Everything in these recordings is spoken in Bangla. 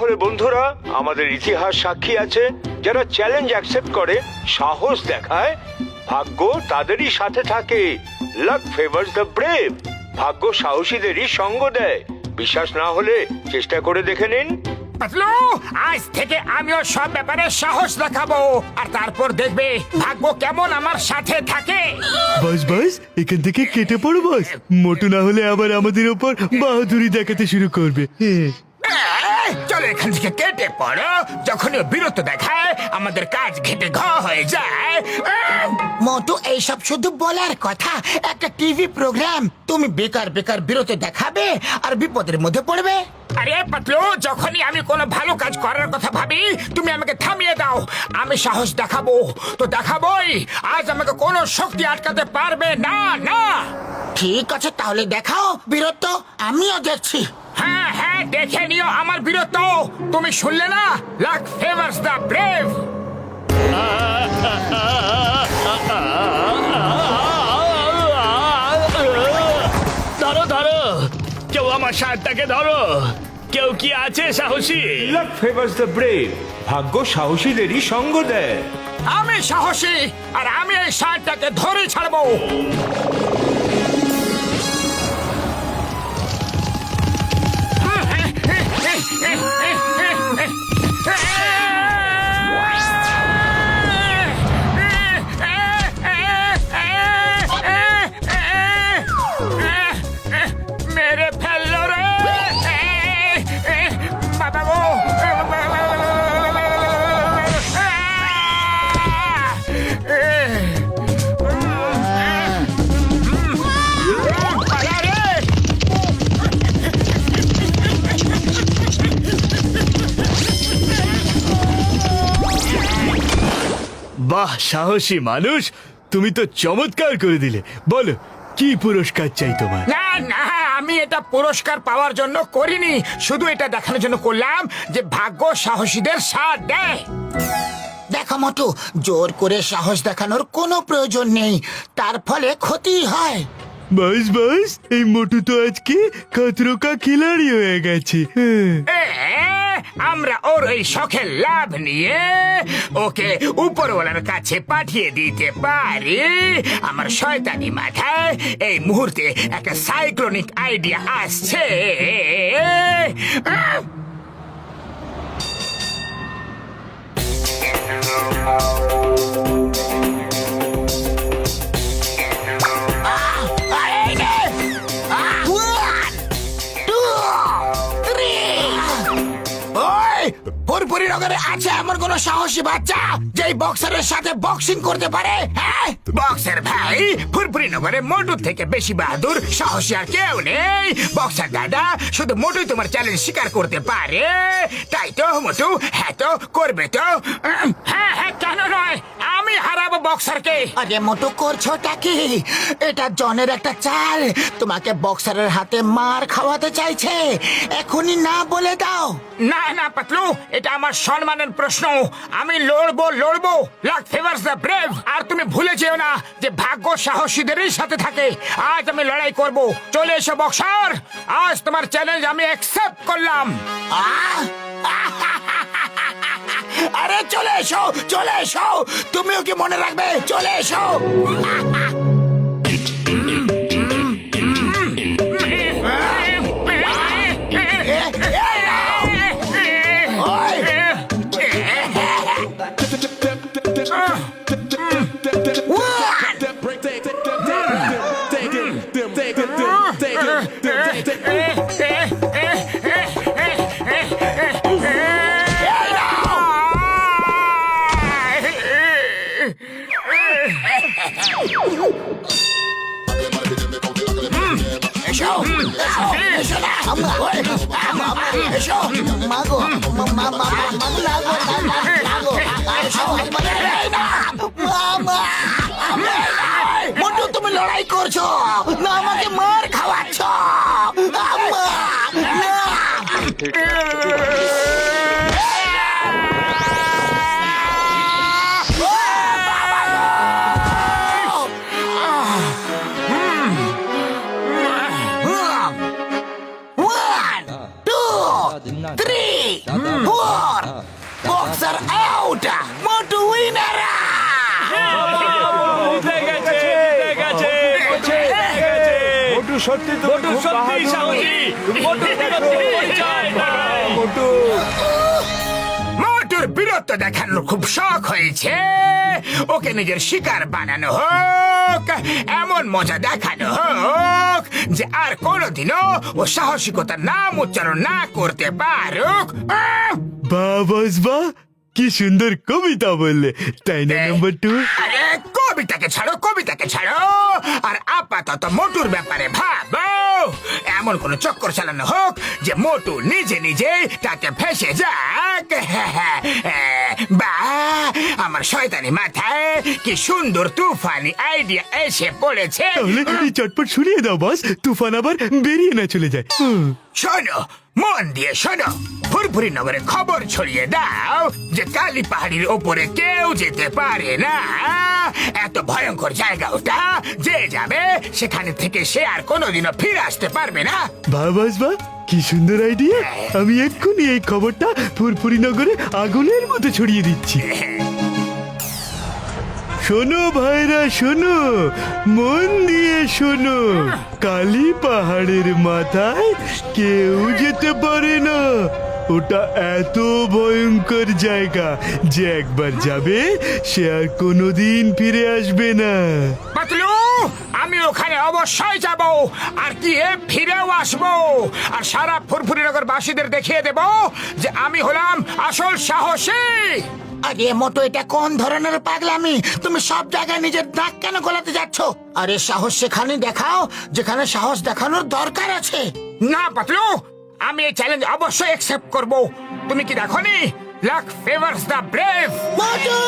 তাহলে বন্ধুরা, আমাদের ইতিহাস সাক্ষী আছে, যারা চ্যালেঞ্জ অ্যাকসেপ্ট করে, সাহস দেখায়, ভাগ্য তাদেরই সাথে থাকে। Lakh favours the brave. ভাগ্য সাহসীদেরই সঙ্গ দেয়। বিশ্বাস না হলে চেষ্টা করে দেখে নিন। পাতলু, আজ থেকে আমিও সব ব্যাপারে সাহস দেখাবো, আর তারপর দেখবে ভাগ্য কেমন আমার সাথে থাকে। বাস বাস, এখান থেকে কেটে পড়ো বস। মোটু না হলে আবার আমাদের ওপর বাহাদুরি দেখাতে শুরু করবে। চলো এখান থেকে কেটে পড়ো। যখনই ও বিরত দেখায়, আমাদের কাজ ঘেটে ঘ হয়ে যায়। মোটু, এইসব শুধু বলার কথা। একটা টিভি প্রোগ্রাম, তুমি বেকার বেকার বিরত দেখাবে আর বিপদের মধ্যে পড়বে। আরে পাতলু, যখনই আমি কোনো ভালো কাজ করার কথা ভাবি, তুমি আমাকে থামিয়ে দাও। আমি সাহস দেখাবো তো দেখাবোই। আজ আমাকে কোনো শক্তি আটকাতে পারবে না। না, ঠিক আছে, তাহলে দেখাও বীরত্ব, আমিও দেখছি। হ্যাঁ হ্যাঁ, দেখে নিও আমার বীরত্ব। তুমি শুনলে না? Lakh favours the brave. ধরো ধরো, কেউ আমার শার্টটাকে ধরো। কেউ কি আছে সাহসী? Lakh favours the brave. ভাগ্য সাহসীদেরই সঙ্গ দেয়। আমি সাহসী, আর আমি এই শার্টটাকে ধরে ছাড়বো। মেরে ফেললো রে বাবা গো। বাহ সাহসী মানুষ, তুমি তো চমৎকার করে দিলে। বলো, কি পুরস্কার চাই তোমার? না না, আমি এটা পুরস্কার পাওয়ার জন্য করিনি, শুধু এটা দেখানোর জন্য করলাম যে ভাগ্য সাহসীদের সাথ দেয়। দেখো মোটু, জোর করে সাহস দেখানোর কোনো প্রয়োজন নেই, তার ফলে ক্ষতি হয়। বাস বাস, এই মোটু তো আজকে খতরো কা খিলাড়ি হয়ে গেছে। আমরা ওর এই শখের লাভ নিয়ে ওকে উপরওয়ালার কাছে পাঠিয়ে দিতে পারি। আমার শয়তানি মাথায় এই মুহূর্তে একটা সাইক্লোনিক আইডিয়া আসছে। পুরপুরি নগরে আছে এমন কোন সাহসী বাচ্চা যেই বক্সারের সাথে বক্সিং করতে পারে? হ্যাঁ, বক্সার ভাই, ফুরফুরি নগরে মোটু থেকে বেশি বাহাদুর সাহসী আর কেউ নেই। বক্সার দাদা, শুধু মোটুই তোমার চ্যালেঞ্জ স্বীকার করতে পারে। তাই তো মোটু? হ্যাঁ তো, করবে তো? হ্যাঁ হ্যাঁ, কেন নয়, আমি হারাবো বক্সারকে। আরে মোটু, করছোটা কি? এটা জনের একটা চাল, তোমাকে বক্সারের হাতে মার খাওয়াতে চাইছে। এখনই না বলে দাও। না না পাতলু, এটা আমার সম্মানের প্রশ্ন। আমি লড়বো লড়বো। Luck favours the brave. আর তুমি ভুলে যেও না যে ভাগ্য সাহসীদেরই সাথে থাকে। আজ আমি লড়াই করব। চলে এসো বক্সার, আজ তোমার চ্যালেঞ্জ আমি অ্যাকসেপ্ট করলাম। আহ! আরে চলে এসো, চলে এসো, তুমিও কি মনে রাখবে? চলে এসো। মোটু, তুমি লড়াই করছো না আমাকে মার খাওয়াচ্ছ? One, two, three. আর আউট। মোটু উইনার। মোটু সত্যি মোটু সত্যি সাহসী। মোটুর বীরত্ব দেখানোর খুব শখ হয়েছে। ওকে নিজের শিকার বানানো হোক, এমন মজা দেখানো হোক যে আর কোনোদিনও ও সাহসিকতার নাম উচ্চারণ না করতে পারুক। বাহ বস বাহ, কি সুন্দর কবিতা বললে, তাই না নাম্বার 2? আরে কবিতাকে ছাড়ো আর আপাতত মোটুর ব্যাপারে ভাবো। এমন কোন চক্কর চালানো হোক যে মোটু নিজে নিজে তাকে ফেসে যাক। বা আমার শয়তানি মাথায় কি সুন্দর তুফানি আইডিয়া এসে পড়েছে। তাহলে এই চটপট শুনিয়ে দাও বস, তুফান আবার বেরিয়ে না চলে যায়। শোনো, মন দিয়ে শোনো, ফুরফুরি নগরে খবর ছড়িয়ে দাও যে কালী পাহাড়ির ওপরে কেউ যেতে পারে না। এত ভয়ঙ্কর জায়গা ওটা, যে যাবে সেখানে থেকে সে আর কোনোদিনও ফিরে আসতে পারবে না। বাহ বস বাহ, কি সুন্দর আইডিয়া। আমি এক্ষুনি এই খবরটা ফুরফুরি নগরে আগুনের মতো ছড়িয়ে দিচ্ছি। শোনো ভাইরা শোনো, মন দিয়ে শোনো, কালী পাহাড়ের মাথায় কেউ যেতে পারে না। ওটা এত ভয়ঙ্কর জায়গা যে একবার যাবে সে আর কোনোদিন ফিরে আসবে না। পাতলু, আমি ওখানে অবশ্যই যাব, আর কি ফিরেও আসবো, আর সারা ফুরফুরি নগর বাসীদের দেখিয়ে দেব যে আমি হলাম আসল সাহসী। আরে মোটু, এটা কোন ধরনের পাগলামি? তুমি সব জায়গায় নিজের নাক কেন গলাতে যাচ্ছ? আরে সাহস সেখানে দেখাও যেখানে সাহস দেখানোর দরকার আছে। না পাতলু, আমি এই চ্যালেঞ্জ অবশ্যই অ্যাকসেপ্ট করব। তুমি কি দেখোনি luck favours the brave? Motu!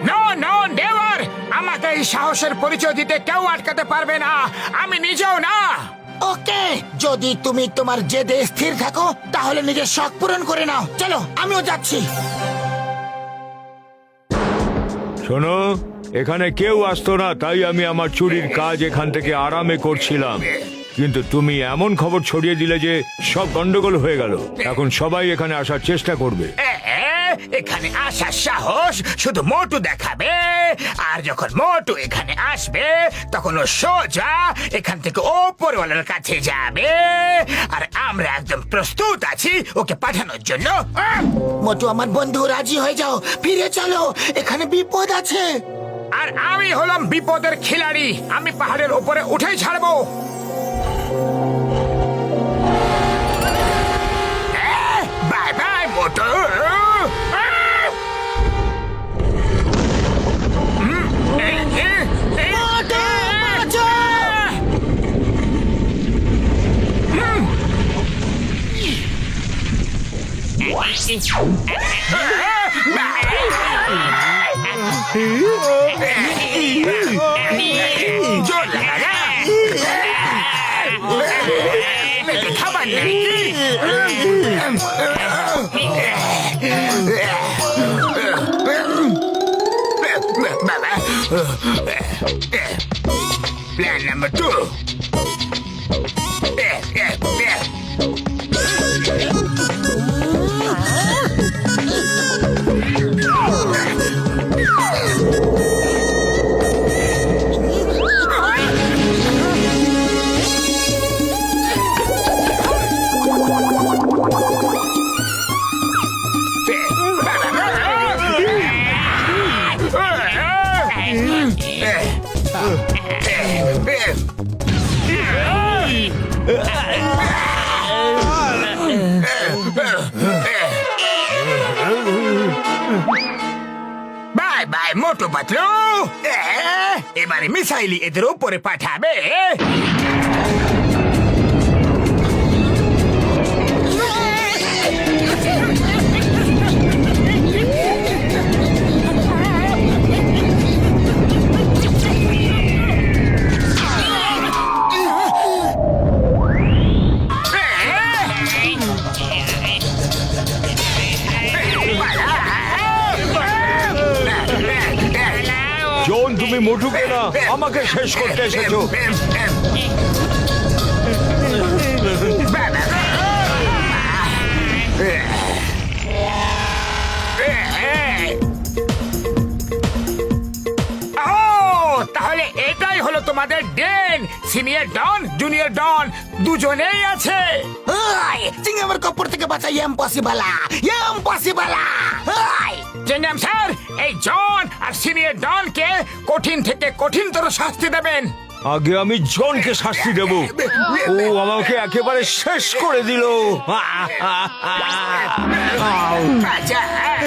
No no never, আমাকে এই সাহসের পরিচয় দিতে কেউ আটকাতে পারবে না, আমি নিজেও না। ওকে, যদি তুমি তোমার জেদে স্থির থাকো তাহলে নিজের শখ পূরণ করে নাও। চলো, আমিও যাচ্ছি। শোনো, এখানে কেউ আসতো না, তাই আমি আমার চুরির কাজ এখান থেকে আরামে করছিলাম। কিন্তু তুমি এমন খবর ছড়িয়ে দিলে যে সব গন্ডগোল হয়ে গেল। এখন সবাই এখানে আসার চেষ্টা করবে। এখানে আসার সাহস শুধু মোটু দেখাবে, আর যখন মোটু এখানে আসবে তখন ও সোজা এখান থেকে ওপরওয়ালার কাছে যাবে, আর আমরা একদম প্রস্তুত আছি ওকে পাঠানোর জন্য। মোটু আমার বন্ধু, রাজি হয়ে যাও, ফিরে চলো, এখানে বিপদ আছে। আর আমি হলাম বিপদের খিলাড়ি, আমি পাহাড়ের উপরে উঠেই ছাড়বো। বাই বাই মোটু। খাবার নেই। Plan number 2. Bye bye Motu Patlu. এবারে মিসাইলি এদের উপরে পাঠাবে। জন, তুমি মোটুকে না আমাকে শেষ করতে এসেছো। সিনিয়র ডন জুনিয়র ডন দুজনেই আছে। চিংগামের কপর থেকে বাঁচা ইম্পসিবল ইম্পসিবল। চিংগাম স্যার, এই জন আর সিনিয়র ডনকে কঠিন থেকে কঠিনতর শাস্তি দেবেন। আগে আমি জনকে শাস্তি দেব। ও আমাকে একেবারে শেষ করে দিল। আচ্ছা, বাঁচাও, বাঁচাও।